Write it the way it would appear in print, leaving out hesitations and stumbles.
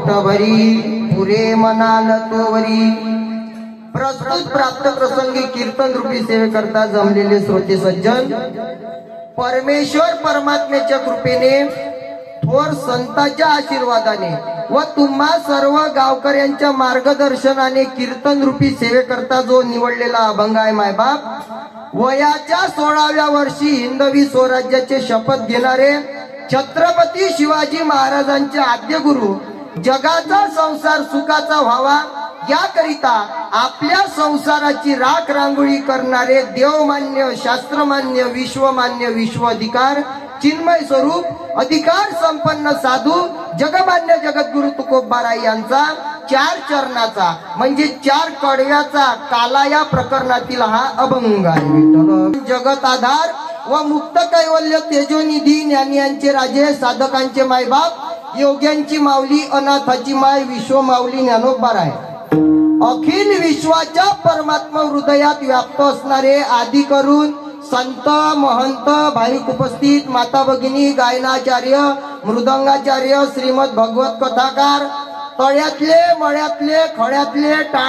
पोट भरी पुरे मनाल तोवरी। प्रस्तुत प्राप्त प्रसंगी कीर्तन रूपी सेवेकरता जमलेले श्रोते सज्जन, परमेश्वर परमात्म्याच्या कृपेने, थोर संतांच्या आशीर्वादाने व तुम्हा सर्व गावकऱ्यांच्या मार्गदर्शनाने कीर्तन रूपी सेवेकरता जो निवडलेला अभंग आहे मायबाप, वयाच्या 16व्या वर्षी हिंदवी स्वराज्याचे शपथ घेणारे छत्रपती शिवाजी महाराजांचे आद्य गुरु, जगाचा संसार सुखाचा व्हावा याकरिता आपल्या संसाराची राख रांगोळी करणारे देवमान्य, शास्त्रमान्य, विश्वमान्य, विश्वाधिकार, चिन्मय स्वरूप, अधिकार संपन्न साधू जगमान्य जगद्गुरु तुकोबाराय यांचा 4 चरणाचा म्हणजे 4 कडव्याचा काला या प्रकरणातील हा अभंग आहे। विठ्ठल जगत आधार व मुक्त कैवल्य तेजोनिधी, ज्ञानियांचे राजे, साधकांचे मायबाप, योग्यांची माऊली, अनाथाची माय, विश्व माऊली ज्ञानोबाराय। अखिल विश्वाच्या परमात्मा हृदयात व्याप्त असणारे आदि करून संत, महंत, भाविक उपस्थित, माता भगिनी, गायनाचार्य, मृदंगाचार्य, श्रीमद भगवत कथाकार, तळ्यातले, मळ्यातले, खड्यातले, टाळ